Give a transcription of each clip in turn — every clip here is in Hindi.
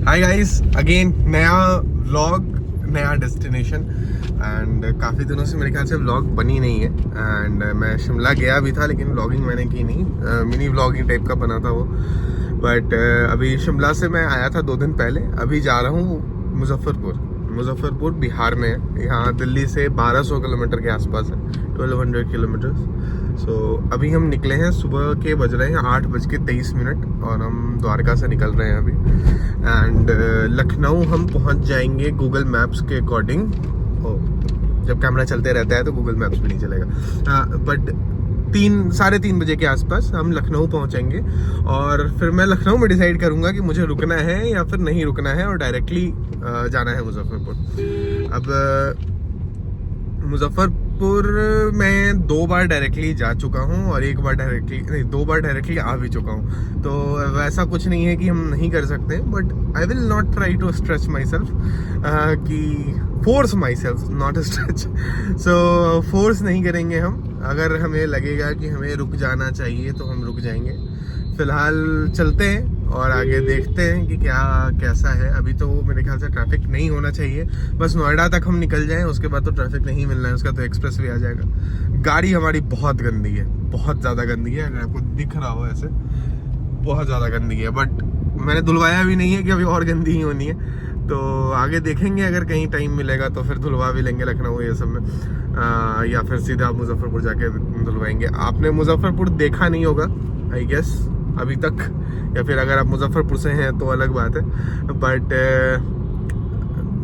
हाय गाइस, अगेन नया व्लॉग, नया डेस्टिनेशन। एंड काफ़ी दिनों से मेरे ख्याल से व्लॉग बनी नहीं है। एंड मैं शिमला गया भी था लेकिन व्लॉगिंग मैंने की नहीं, मिनी व्लॉगिंग टाइप का बना था वो। बट अभी शिमला से मैं आया था 2 दिन पहले। अभी जा रहा हूँ मुजफ्फरपुर बिहार में है। यहाँ दिल्ली से 1200 किलोमीटर के आसपास है, 1200 किलोमीटर। सो अभी हम निकले हैं, सुबह के बज रहे हैं 8:23 और हम द्वारका से निकल रहे हैं अभी। एंड लखनऊ हम पहुंच जाएंगे गूगल मैप्स के अकॉर्डिंग। जब कैमरा चलते रहता है तो गूगल मैप्स भी नहीं चलेगा, बट 3-3:30 बजे के आसपास हम लखनऊ पहुंचेंगे। और फिर मैं लखनऊ में डिसाइड करूंगा कि मुझे रुकना है या फिर नहीं रुकना है, और डायरेक्टली जाना है मुजफ्फरपुर। अब मुजफ्फरपुर में 2 बार डायरेक्टली जा चुका हूँ और 1 बार डायरेक्टली नहीं, 2 बार डायरेक्टली आ भी चुका हूँ। तो वैसा कुछ नहीं है कि हम नहीं कर सकते, but I will not try to stretch myself, कि force myself, not stretch. So force नहीं करेंगे हम। अगर हमें लगेगा कि हमें रुक जाना चाहिए तो हम रुक जाएंगे। फिलहाल चलते हैं और आगे देखते हैं कि क्या कैसा है। अभी तो मेरे ख्याल से ट्रैफिक नहीं होना चाहिए, बस नोएडा तक हम निकल जाएं, उसके बाद तो ट्रैफिक नहीं मिलना है, उसका तो एक्सप्रेस वे आ जाएगा। गाड़ी हमारी बहुत गंदी है, बहुत ज़्यादा गंदी है। अगर आपको दिख रहा हो ऐसे, बहुत ज़्यादा गंदी है। बट मैंने धुलवाया भी नहीं है कि अभी और गंदी ही होनी है। तो आगे देखेंगे, अगर कहीं टाइम मिलेगा तो फिर धुलवा भी लेंगे लखनऊ ये सब में, या फिर सीधा मुजफ्फरपुर जाके धुलवाएंगे। आपने मुजफ्फरपुर देखा नहीं होगा आई गेस अभी तक, या फिर अगर आप मुजफ्फरपुर से हैं तो अलग बात है। बट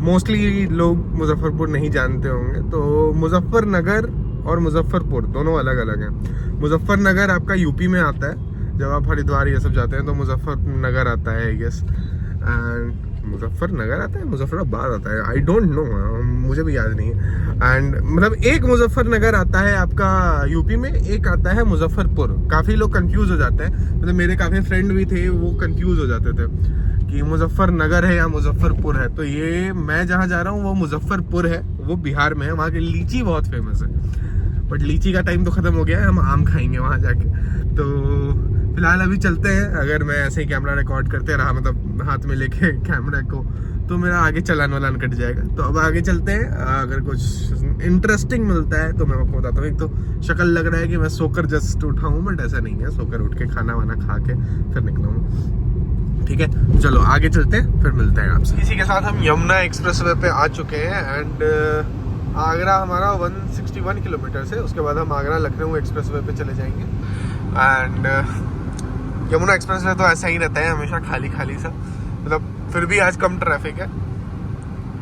मोस्टली लोग मुजफ्फरपुर नहीं जानते होंगे। तो मुजफ्फरनगर और मुजफ्फरपुर दोनों अलग अलग हैं। मुजफ्फरनगर आपका यूपी में आता है, जब आप हरिद्वार ये सब जाते हैं तो मुजफ्फरनगर आता है आई गेस। एंड मुजफ्फरनगर आता है, मुजफ्फराबाद आता है, आई डोंट नो, मुझे भी याद नहीं है। एंड मतलब एक मुजफ्फरनगर आता है आपका यूपी में, एक आता है मुजफ्फरपुर। काफ़ी लोग कंफ्यूज हो जाते हैं, मतलब मेरे काफ़ी फ्रेंड भी थे, वो कंफ्यूज हो जाते थे कि मुजफ्फरनगर है या मुजफ्फरपुर है। तो ये मैं जहाँ जा रहा हूँ वो मुजफ्फरपुर है, वो बिहार में है। वहाँ की लीची बहुत फेमस है, बट लीची का टाइम तो ख़त्म हो गया है, हम आम खाएंगे वहाँ जाके। तो फिलहाल अभी चलते हैं। अगर मैं ऐसे ही कैमरा रिकॉर्ड करते रहा, मतलब हाथ में लेके कैमरा को, तो मेरा आगे चलान वालान कट जाएगा। तो अब आगे चलते हैं। अगर कुछ इंटरेस्टिंग मिलता है तो मैं आपको बताता हूँ। एक तो शक्ल लग रहा है कि मैं सोकर जस्ट उठा हूँ, बट ऐसा नहीं है। सोकर उठ के खाना वाना खा के फिर निकला हूँ। ठीक है, चलो आगे चलते हैं, फिर मिलते हैं आपसे। इसी के साथ हम यमुना एक्सप्रेस वे पे आ चुके हैं। एंड आगरा हमारा 161 किलोमीटर से, उसके बाद हम आगरा लखनऊ एक्सप्रेस वे पे चले जाएंगे। एंड यमुना एक्सप्रेस वे तो ऐसा ही रहता है हमेशा, खाली खाली सा। मतलब फिर भी आज कम ट्रैफिक है,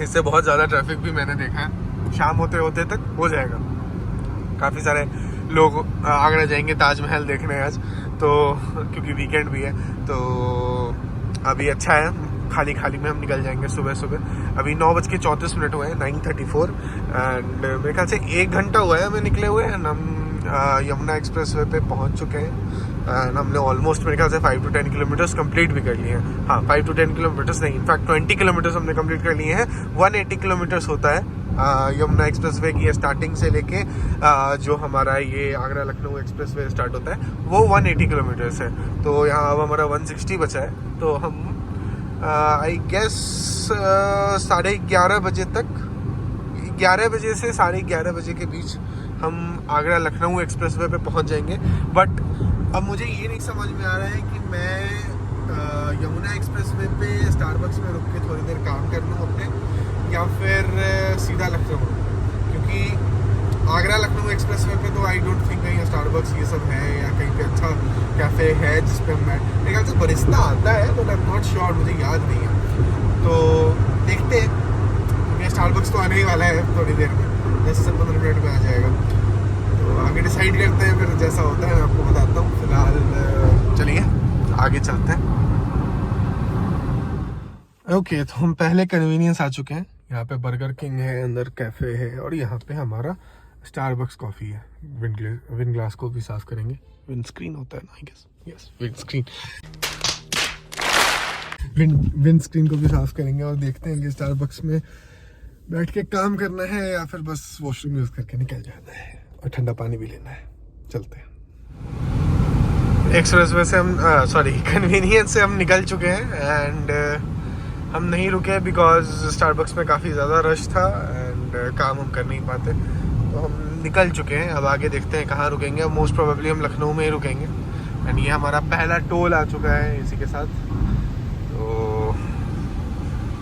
इससे बहुत ज़्यादा ट्रैफिक भी मैंने देखा है। शाम होते होते तक हो जाएगा। काफ़ी सारे लोग आगरा जाएंगे ताजमहल देखने आज, तो क्योंकि वीकेंड भी है। तो अभी अच्छा है, खाली खाली में हम निकल जाएंगे सुबह सुबह। अभी 9:34 हुए हैं, 9:34। एंड मेरे ख्याल से 1 घंटा हुआ है हमें निकले हुए। एंड हम यमुना एक्सप्रेस वे पे पहुंच चुके हैं। एंड हमने ऑलमोस्ट मेरे ख्याल से 5 to 10 किलोमीटर्स कंप्लीट भी कर लिए हैं। हाँ, 5 to 10 किलोमीटर्स नहीं, इनफैक्ट 20 किलोमीटर्स हमने कंप्लीट कर लिए हैं। 180 किलोमीटर्स होता है यमुना एक्सप्रेस वे की स्टार्टिंग से लेके जो हमारा ये Agra Lucknow express way start होता है वो 180 किलोमीटर्स है। तो यहाँ अब हमारा 160 बचा है। तो हम आई गेस 11:30 बजे तक, 11 बजे से 11:30 बजे के बीच हम आगरा लखनऊ एक्सप्रेस वे पे पहुँच जाएंगे। बट अब मुझे ये नहीं समझ में आ रहा है कि मैं यमुना एक्सप्रेस वे पे स्टारबक्स में रुक के थोड़ी देर काम कर लूँ अपने, या फिर सीधा लखनऊ, क्योंकि आगरा लखनऊ एक्सप्रेस वे पे तो आई डोंट थिंक कहीं स्टारबक्स ये सब है या कहीं पे अच्छा कैफ़े है जिस पे मैं, मेरे ख्याल से बरिस्ता आता है, but I am not sure, मुझे याद नहीं है। तो देखते हैं, क्योंकि स्टारबक्स तो आने ही वाला है थोड़ी देर में, 10 से 15 मिनट में आ जाएगा। तो आगे डिसाइड करते हैं, फिर जैसा होता है मैं आपको बताता हूँ। फिलहाल चलिए आगे चलते हैं। ओके, तो हम पहले कन्वीनियंस आ चुके हैं। यहाँ पे बर्गर किंग है, अंदर कैफ़े है, और यहाँ पे हमारा स्टारबक्स कॉफ़ी है। विंड ग्लास को भी साफ करेंगे, विंड स्क्रीन होता है ना I guess, yes windscreen, windscreen को भी साफ करेंगे। और देखते हैं कि स्टारबक्स में बैठ के काम करना है या फिर बस वॉशरूम यूज़ करके निकल जाना है, और ठंडा पानी भी लेना है। चलते हैं। एक्सप्रेस वे से हम कन्वीनियंस से हम निकल चुके हैं। एंड हम नहीं रुके बिकॉज स्टारबक्स में काफ़ी ज़्यादा रश था एंड काम हम कर नहीं पाते, तो हम निकल चुके हैं। अब आगे देखते हैं कहाँ रुकेंगे। अब मोस्ट प्रोबेबली हम लखनऊ में ही रुकेंगे एंड ये हमारा पहला टोल आ चुका है इसी के साथ। तो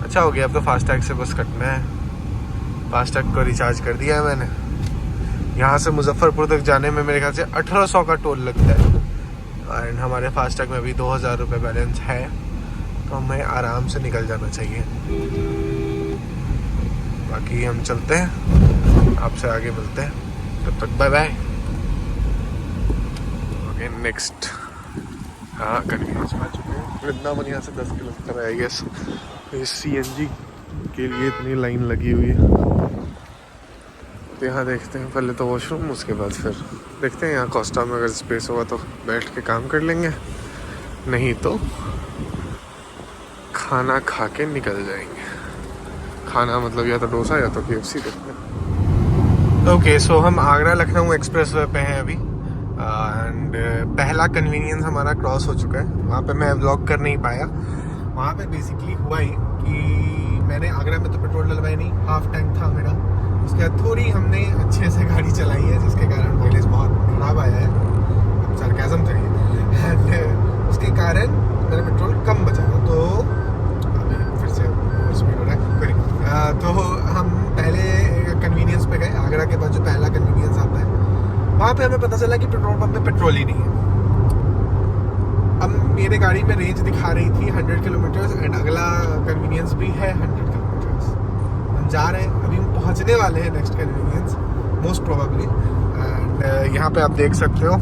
अच्छा हो गया, अब तो फास्टैग से बस कटना है। फास्टैग को रिचार्ज कर दिया है मैंने। यहाँ से मुजफ्फरपुर तक जाने में मेरे ख्याल से 1800 का टोल लगता है एंड हमारे फास्टैग में अभी 2000 रुपये बैलेंस है, तो हमें आराम से निकल जाना चाहिए। बाकी हम चलते हैं, आपसे आगे मिलते हैं, तब तक बाय बाय। ओके नेक्स्ट, हाँ कन्वीनियंस में आ चुके हैं। वृंदावन यहाँ से 10 किलोमीटर है आई गेस। इस CNG के लिए इतनी लाइन लगी हुई है। तो यहाँ देखते हैं, पहले तो वॉशरूम, उसके बाद फिर देखते हैं यहाँ कोस्टा में अगर स्पेस होगा तो बैठ के काम कर लेंगे, नहीं तो खाना खा के निकल जाएंगे। खाना मतलब या तो डोसा या तो KFC देखते हैं। ओके सो हम आगरा लखनऊ एक्सप्रेस वे पे हैं अभी एंड पहला कन्वीनियंस हमारा क्रॉस हो चुका है। वहाँ पे मैं व्लॉग कर नहीं पाया। वहाँ पे बेसिकली हुआ ही कि मैंने आगरा में तो पेट्रोल डलवाया नहीं, हाफ टैंक था मेरा। उसके बाद थोड़ी हमने अच्छे से गाड़ी चलाई है जिसके कारण माइलेज बहुत खराब आया है, सरकाज़म था ये, एंड उसके कारण मेरा पेट्रोल कम बचा था। तो अभी फिर से स्पीड हो रहा है। तो हम पहले कन्वीनियंस पे गए, आगरा के बाद जो पहला कन्वीनियंस आता है वहाँ पे हमें पता चला कि पेट्रोल पंप में पेट्रोल ही नहीं है। अब मेरे गाड़ी में रेंज दिखा रही थी 100 किलोमीटर्स एंड अगला कन्वीनियंस भी है 100 किलोमीटर्स। हम जा रहे हैं, अभी हम पहुँचने वाले हैं next convenience most probably. And यहाँ पे आप देख सकते हो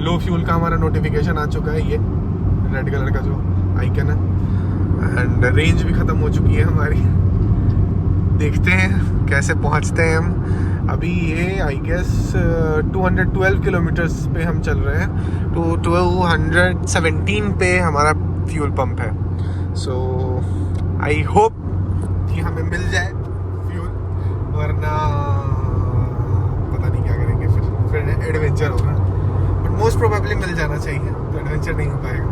लो फ्यूल का हमारा नोटिफिकेशन आ चुका है, ये रेड कलर का जो आइकन है, एंड रेंज भी ख़त्म हो चुकी है हमारी। देखते हैं कैसे पहुँचते हैं हम। अभी ये आई गेस 212 किलोमीटर्स पे हम चल रहे हैं, तो 217 पे हमारा फ्यूल पंप है। सो आई होप कि हमें मिल जाए फ्यूल, वरना पता नहीं क्या करेंगे, फिर एडवेंचर होगा। बट मोस्ट प्रोबेबली मिल जाना चाहिए, तो एडवेंचर नहीं हो पाएगा।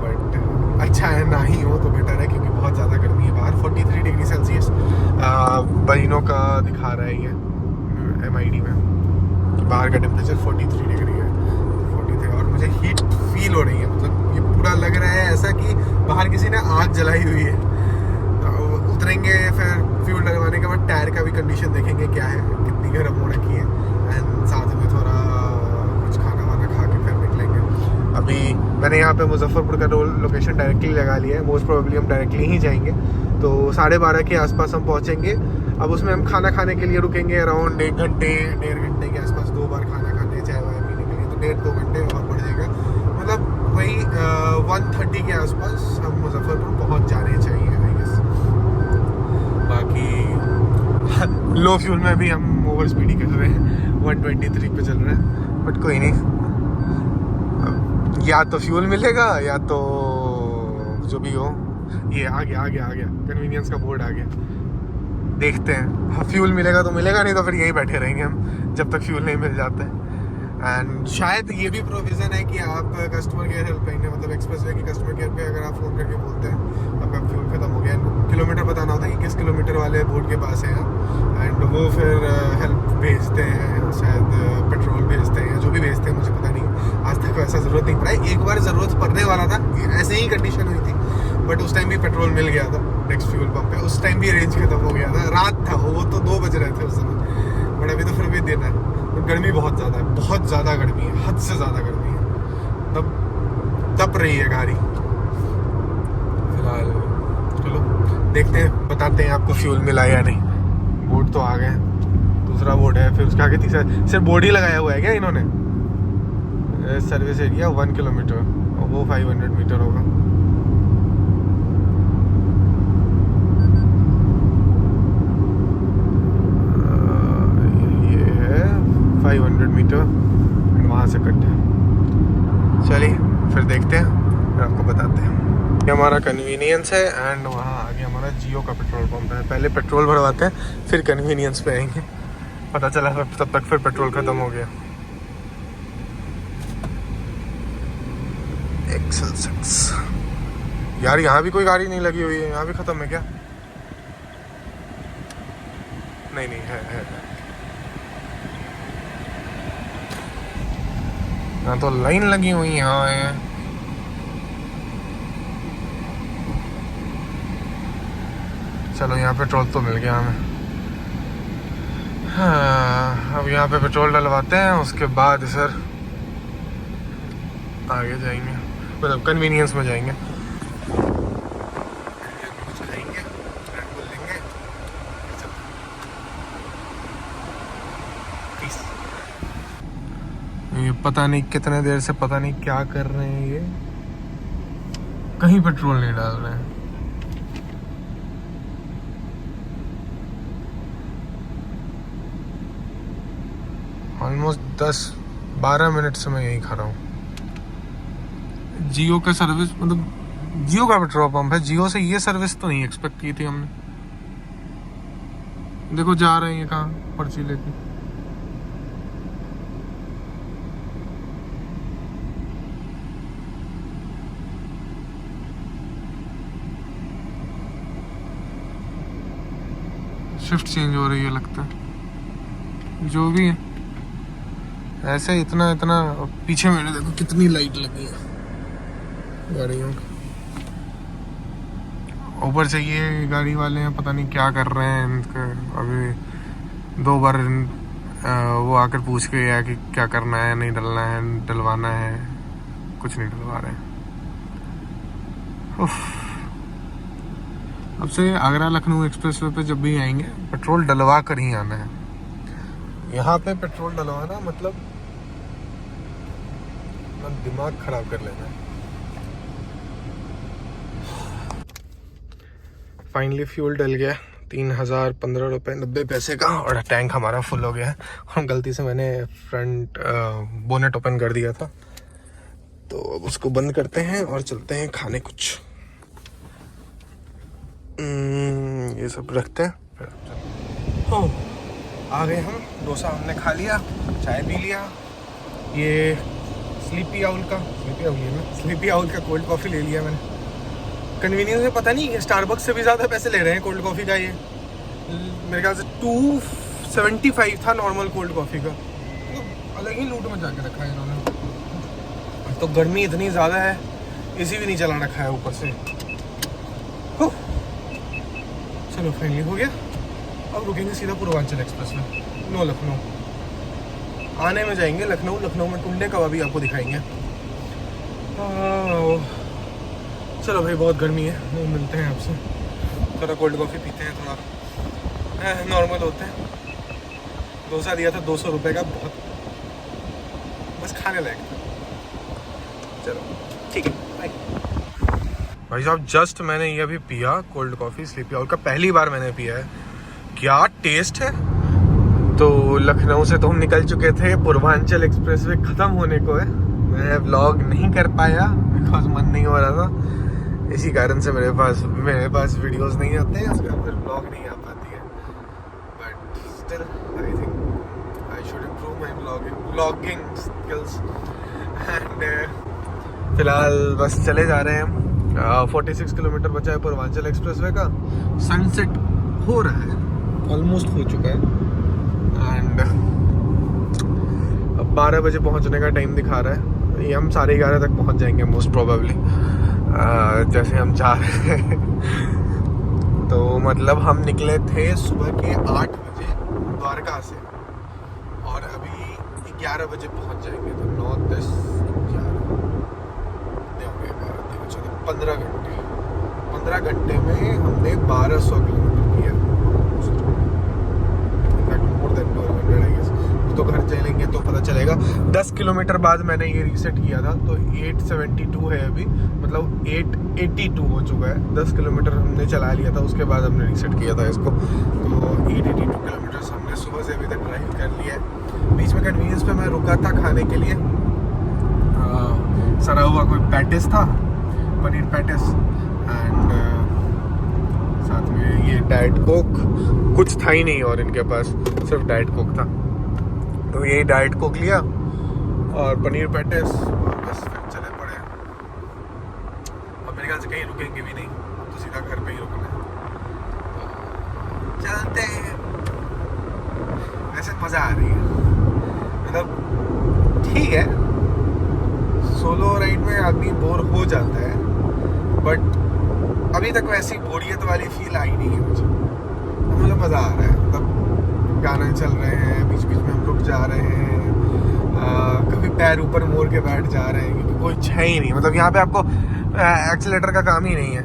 बट अच्छा है ना ही हो तो बेटर है, क्योंकि बहुत ज़्यादा गर्मी है बाहर। 43 डिग्री सेल्सियस बरिनों का दिखा रहा है ये MID में, बाहर का टेम्परेचर 43 डिग्री है, 43, और मुझे हीट फील हो रही है। मतलब ये पूरा लग रहा है ऐसा कि बाहर किसी ने आग जलाई हुई है। तो उतरेंगे, फिर फ्यूल डलवाने के बाद टायर का भी कंडीशन देखेंगे क्या है, कितनी गर्म हो रखी है, एंड साथ में थोड़ा कुछ खाना वाना खा के फिर निकलेंगे। अभी मैंने यहाँ पे मुजफ्फरपुर का लोकेशन डायरेक्टली लगा लिया है, मोस्ट प्रोबेबली हम डायरेक्टली ही जाएंगे। तो 12:30 के आसपास हम पहुँचेंगे। अब उसमें हम खाना खाने के लिए रुकेंगे अराउंड 1 घंटे 1.5 घंटे के आसपास, 2 बार खाना खाने, चाय वाय पीने के लिए, तो 1.5-2 घंटे और बढ़ जाएगा। मतलब वही 1:30 के आसपास हम मुजफ्फरपुर पहुंच जाने चाहिए आई गेस। बाकी लो फ्यूल में भी हम ओवर स्पीड ही कर रहे हैं, 123 पे चल रहे हैं, बट कोई नहीं, या तो फ्यूल मिलेगा या तो जो भी हो। ये आ गया कन्वीनियंस का बोर्ड आ गया, देखते हैं। हाँ फ्यूल मिलेगा तो मिलेगा, नहीं तो फिर यहीं बैठे रहेंगे हम जब तक फ्यूल नहीं मिल जाता है। एंड शायद ये भी प्रोविज़न है कि आप कस्टमर केयर हेल्पलाइन है, मतलब एक्सप्रेसवे की कस्टमर केयर पे अगर आप फ़ोन करके बोलते हैं आपका फ्यूल खत्म हो गया, किलोमीटर बताना होता है कि किस किलोमीटर वाले बोर्ड के पास है आप, एंड वो फिर हेल्प भेजते हैं, शायद पेट्रोल भेजते हैं, जो भी भेजते हैं मुझे पता नहीं, आज तक वैसा ज़रूरत नहीं पड़ा है। एक बार ज़रूरत पड़ने वाला था, ऐसे ही कंडीशन हुई थी, बट उस टाइम भी पेट्रोल मिल गया था नेक्स्ट फ्यूल पंप पे। उस टाइम भी रेंज खत्म हो गया था, रात था वो तो 2 बज रहे थे उस समय, बट अभी तो फिर भी देना है। गर्मी बहुत ज़्यादा है, बहुत ज़्यादा गर्मी है, हद से ज़्यादा गर्मी है, तप रही है गाड़ी फिलहाल। चलो देखते हैं, बताते हैं आपको फ्यूल मिला या नहीं। बोर्ड तो आ गए, दूसरा बोर्ड है, फिर उसके आगे तीसरा, सिर्फ बोर्ड ही लगाया हुआ है क्या इन्होंने? सर्विस एरिया 1 किलोमीटर, और वो 500 मीटर होगा। ये है 500 मीटर एंड वहाँ से कट है। चलिए फिर देखते हैं, फिर आपको बताते हैं। ये हमारा कन्वीनियंस है एंड वहाँ आगे हमारा जियो का पेट्रोल पंप है। पहले पेट्रोल भरवाते हैं, फिर कन्वीनियंस पे आएंगे। पता चला तब तक फिर पेट्रोल ख़त्म हो गया। एक्सेल 6 यार यहाँ भी कोई गाड़ी नहीं लगी हुई है, यहाँ भी खत्म है क्या? नहीं नहीं है। यहाँ तो लाइन लगी हुई यहाँ है। चलो यहाँ पेट्रोल तो मिल गया हमें। हाँ, अब यहाँ पे पेट्रोल डलवाते हैं, उसके बाद सर आगे जाएंगे, मतलब कन्वीनियंस में जाएंगे, कुछ खाएंगे, रेड बुल लेंगे। ये पता नहीं कितने देर से पता नहीं क्या कर रहे हैं ये, कहीं पेट्रोल नहीं डाल रहे हैं। ऑलमोस्ट 10-12 मिनट से मैं यही खड़ा हूँ। जियो का सर्विस, मतलब जियो का पेट्रोल पंप है, जियो से ये सर्विस तो नहीं एक्सपेक्ट की थी हमने। देखो जा रहे हैं ये कहाँ, पर्ची लेके। शिफ्ट चेंज हो रही है लगता है, जो भी है। ऐसे इतना पीछे मैंने देखो कितनी लाइट लगी है गाड़ियों की। ऊपर से ये गाड़ी वाले हैं पता नहीं क्या कर रहे हैं इनका। अभी 2 बार वो आकर पूछ के गया कि क्या करना है, नहीं डलना है, डलवाना है, कुछ नहीं डलवा रहे हैं। अब से आगरा लखनऊ एक्सप्रेसवे पे जब भी आएंगे पेट्रोल डलवा कर ही आना है। यहाँ पे पेट्रोल डलवाना मतलब दिमाग खराब कर लेना है। फाइनली फ्यूल डल गया, 3015 रुपये 90 पैसे का, और टैंक हमारा फुल हो गया है। और गलती से मैंने फ्रंट बोनेट ओपन कर दिया था, तो अब उसको बंद करते हैं और चलते हैं खाने कुछ। ये सब रखते हैं। आ गए हम, डोसा हमने खा लिया, चाय पी लिया। ये स्लीपी आउल का कोल्ड कॉफ़ी ले लिया मैंने। कन्वीनियंस में पता नहीं स्टारबक्स से भी ज़्यादा पैसे ले रहे हैं कोल्ड कॉफ़ी का। ये मेरे ख्याल से 275 था नॉर्मल कोल्ड कॉफ़ी का, तो अलग ही लूट में जाके रखा है इन्होंने। तो गर्मी इतनी ज़्यादा है, एसी भी नहीं चला रखा है ऊपर से। चलो फाइनली हो गया। अब रुकेंगे सीधा पूर्वांचल एक्सप्रेस में, नो लखनऊ। आने में जाएंगे लखनऊ में टुंडे कबाबी आपको दिखाएंगे। चलो भाई बहुत गर्मी है, मिलते हैं आपसे। थोड़ा कोल्ड कॉफ़ी पीते हैं, थोड़ा नॉर्मल होते हैं। डोसा दिया था 200 रुपये का, बहुत बस खाने लायक था। चलो ठीक है, बाय। भाई साहब जस्ट मैंने ये अभी पिया कोल्ड कॉफ़ी स्लीपी आउल का, पहली बार मैंने पिया है। क्या टेस्ट है। तो लखनऊ से तो हम निकल चुके थे, पूर्वांचल एक्सप्रेसवे ख़त्म होने को है। मैं व्लॉग नहीं कर पाया बिकॉज मन नहीं हो रहा था, इसी कारण से मेरे पास वीडियोस नहीं आते हैं, उसका फिर व्लॉग नहीं आ पाती है। But still I think I should improve my vlogging skills. And फिलहाल बस चले जा रहे हैं हम। 46 किलोमीटर बचा है पूर्वांचल एक्सप्रेसवे का। सनसेट हो रहा है, ऑलमोस्ट हो चुका है। एंड अब 12 बजे पहुंचने का टाइम दिखा रहा है। ये हम 11:30 तक पहुंच जाएंगे मोस्ट प्रोबेबली, जैसे हम जा रहे हैं। तो मतलब हम निकले थे सुबह के 8 बजे द्वारका से, और अभी 11 बजे पहुंच जाएंगे। तो 9, 10, 11, 15 घंटे में हमने 1200 किलोमीटर किया। तो घर चलेंगे तो पता चलेगा। 10 किलोमीटर बाद मैंने ये रीसेट किया था, तो 872 है अभी, मतलब 882 हो चुका है। 10 किलोमीटर हमने चला लिया था, उसके बाद हमने रीसेट किया था इसको। तो 882 किलोमीटर हमने सुबह से अभी तक ड्राइव कर लिया है। बीच में कन्वीनियंस पे मैं रुका था खाने के लिए, सड़ा हुआ कोई पैटिस था, पनीर पैटिस, एंड साथ में ये डाइट कोक। कुछ था ही नहीं और इनके पास, सिर्फ डाइट कोक था। तो यही डाइट कोक लिया और पनीर पैटिस, और बस फिर चले पड़े। अब मेरे ख्याल से कहीं रुकेंगे भी नहीं, तो सीधा घर पे ही रुकना है। तो चलते हैं। वैसे मज़ा आ रही है, मतलब ठीक है, सोलो राइड में आदमी बोर हो जाता है, बट अभी तक वैसी बोरियत वाली फील आई नहीं है मुझे। तो मतलब मज़ा आ रहा है, मतलब गाने चल रहे हैं, बीच बीच में हम रुक जा रहे हैं, कभी पैर ऊपर मोड़ के बैठ जा रहे हैं, क्योंकि कोई है ही नहीं। मतलब यहाँ पे आपको एक्सीलेटर का काम ही नहीं है,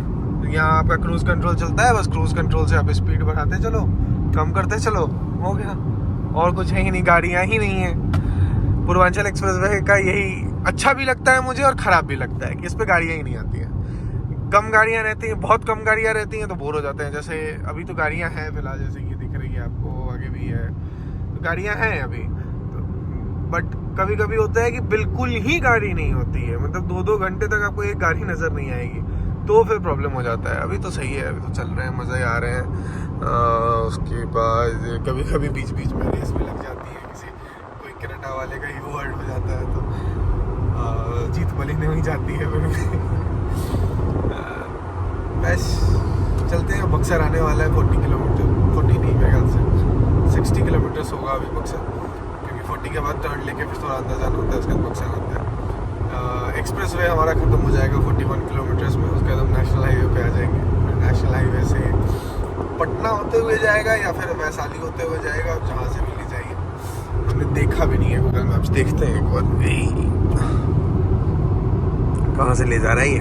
यहाँ आपका क्रूज कंट्रोल चलता है, बस क्रूज कंट्रोल से आप स्पीड बढ़ाते चलो, कम करते चलो, हो गया। और कुछ है ही नहीं, गाड़ियाँ ही नहीं है। पूर्वांचल एक्सप्रेसवे का यही अच्छा भी लगता है मुझे और ख़राब भी लगता है कि इस पर गाड़ियाँ ही नहीं आती हैं। कम गाड़ियाँ रहती हैं, बहुत कम गाड़ियाँ रहती हैं तो बोर हो जाते हैं। जैसे अभी तो गाड़ियाँ हैं फिलहाल, जैसे ये दिख रही है आपको, आगे भी है, तो गाड़ियाँ हैं अभी तो, बट कभी कभी होता है कि बिल्कुल ही गाड़ी नहीं होती है, मतलब 2-2 घंटे तक आपको एक गाड़ी नज़र नहीं आएगी, तो फिर प्रॉब्लम हो जाता है। अभी तो सही है, अभी तो चल रहे हैं, मज़े आ रहे हैं। उसके बाद कभी कभी बीच बीच में रेस भी लग जाती है, किसी कोई कनाडा वाले का ही वर्ड हो जाता है तो जीत बली नहीं जाती है फिर। बस चलते हैं। बक्सर आने वाला है 40 किलोमीटर, 40 नहीं मेरे ख्याल से 60 किलोमीटर्स होगा अभी बक्सर, क्योंकि 40 के बाद टर्न लेके फिर थोड़ा अंदर जाना होता है, उसके बाद बक्सर आता है। एक्सप्रेस वे हमारा ख़त्म हो जाएगा 41 किलोमीटर्स में, उसके बाद हम नेशनल हाईवे पे आ जाएंगे। नेशनल हाईवे से पटना होते हुए जाएगा या फिर वैशाली होते हुए जाएगा, जहाँ से भी ले जाइए। हमने देखा भी नहीं है, गूगल मैप्स देखते हैं एक बार, कहाँ से ले जा रहा है ये,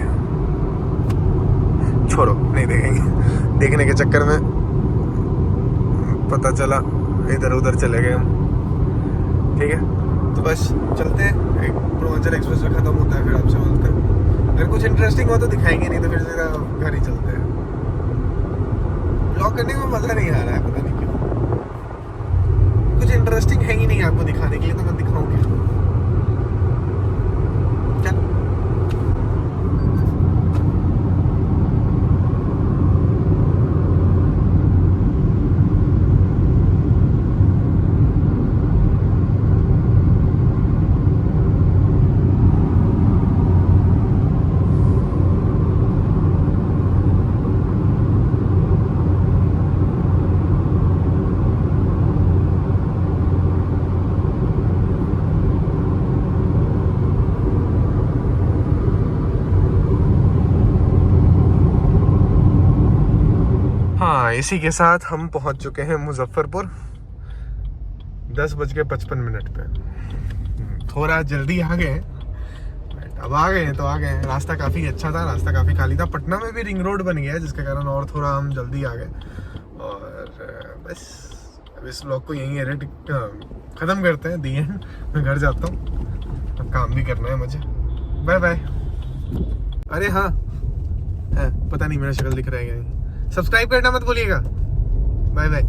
छोड़ो नहीं देखेंगे। देखने के चक्कर में पता चला इधर उधर चले गए हम। ठीक है, तो बस चलते हैं। एक पूर्वांचल एक्सप्रेस में ख़त्म होता है, फिर आपसे मिलते हैं। अगर कुछ इंटरेस्टिंग हो तो दिखाएंगे, नहीं तो फिर सीधा घर ही चलते हैं। ब्लॉग करने में मज़ा नहीं आ रहा है, पता नहीं क्यों। कुछ इंटरेस्टिंग है ही नहीं आपको दिखाने के लिए, तो मैं दिखाऊंगी। हाँ, इसी के साथ हम पहुंच चुके हैं मुजफ्फरपुर 10:55 पे। थोड़ा जल्दी आ गए, अब आ गए हैं तो आ गए हैं। रास्ता काफ़ी अच्छा था, रास्ता काफ़ी खाली था। पटना में भी रिंग रोड बन गया है, जिसके कारण और थोड़ा हम जल्दी आ गए। और बस अब इस ब्लॉग को यहीं एडिट ख़त्म करते हैं, दी एंड। मैं घर जाता हूँ, अब काम भी करना है मुझे। Bye bye. अरे हाँ, पता नहीं मेरा शक्ल दिख रहा है क्या नहीं। सब्सक्राइब करना मत भूलिएगा। Bye bye.